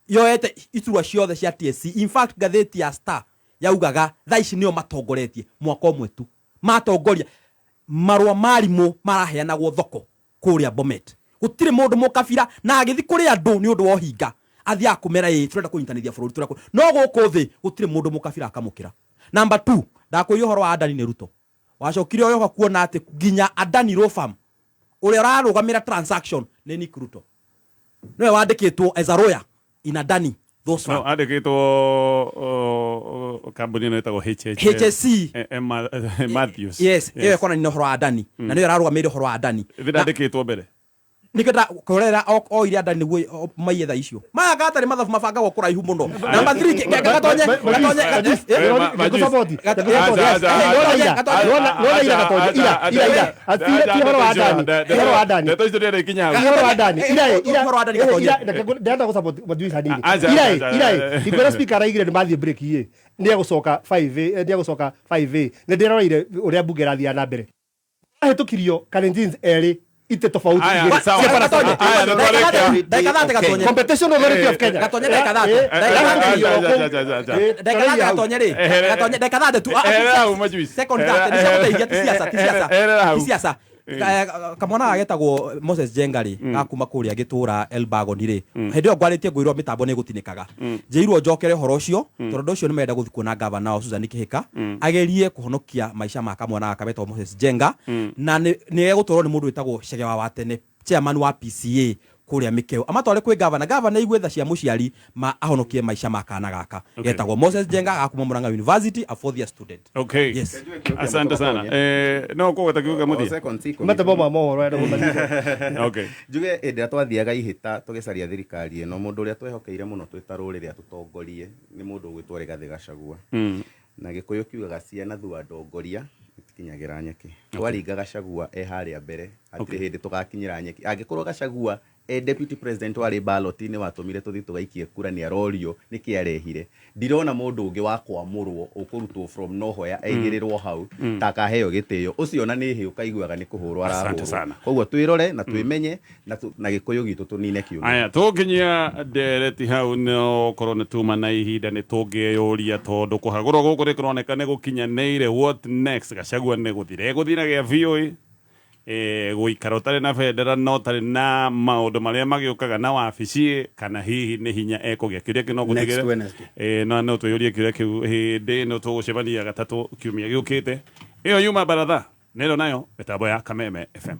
yoete iturwa ciothe cia TSC in fact gatheti ya Star yaugaga tha ici nio matongoretie mwaka umwe tu matongoria marwa marimo maraheanagwo thoko kuria Bomet gutire mundu mukabira na agithi kuri andu ni undu wa hinga athia kumera turenda kunyitanithia bururi tureko no guku thi gutire mundu mukabira akamukira number 2 ndakuyo horo wa Adani ni Ruto wacokire oyo kuona ati ginya Adani Law Firm uri ararugamira transaction ni Nick Ruto no wandikitwo as a lawyer in Adani those no andikitwo kambuni no etagwo HSC Matthews yes iyo kona ni horo Adani na niyo rarugamire horo Adani ndandikitwo mbere nikenda korera o iria Adani niguo maiyetha icio maya gatari mathabu mabangagwo kuraihu muno number 3 gatonye ndenda gusupport majuice hanini ira speaker araigire ni mathie break ye ni gucoka 5A ni gucoka 5A ni ndiraroire uria bunge rathia na mbere ahitukirio Kalenjins eri ite tofauti competition authority of Kenya gatonye second siasa kamwana agetagwo Moses Jengari akuma kuria gitura Elbagon ri hendio ngwaritie ngwirwo mitambo ni gutinikaga njirwo njokere horo ucio tondu ucio ni menda guthikwo na governor Susan Kihika agerie kuhonokia maisha ma kamwana akabetwo Moses Jenga na ni egutoro ni mundu witagwo Chege wa Watene chairman wa PCA kuria mikeo amatware kwi governor igwetha cia muciari ma ahonokie maisha ma kana gaka getagwo Moses Jenga akuma Murang'a University a 4th year student. Okay, yes, asante sana no ko gatakiuga muthi mate boma mohoro enda gutharia okay juge ende twathiaga ihita tugicaria thirikari no mundu uria twehokeire muno twitarå riria tutongorie ni mundu gwitwo Rigathi Gachagua na gikuyu kiugaga ciana thua ndongoria ikinyagira nyeki twaringa Gachagua haria mbere atire hindi tugakinyira nyeki angikorwo Gachagua deputy president wa ballot-ini watumire tuthi tugaikie kura ni arorio niki arehire ndirona mundu ungi wa kwamurwo ukurutwo from nohoya aigirirwo hau takaheo gitio ucio na ni hi ukaiguaga ni kuhurwo arahurwo koguo twirore na twimenye na gikuyu gitu tunine kiugo aya tukinyia dereti hau no korone tuma na ihinda ni tungiyuria tondu kuhagurwo guku ri kuroneka ni gukinyaneire what next Gachagua ni guthira gia VOA guikara utari na federal no tari na maundu maria magiukaga na wabici kana hihi ni hinya ekugia kiria kino gutigire no twiyurie kiria kiu hindi no tugucebania gatatu kiumia giukite iyo yuma baratha nero nayo mitambo ya Kameme FM.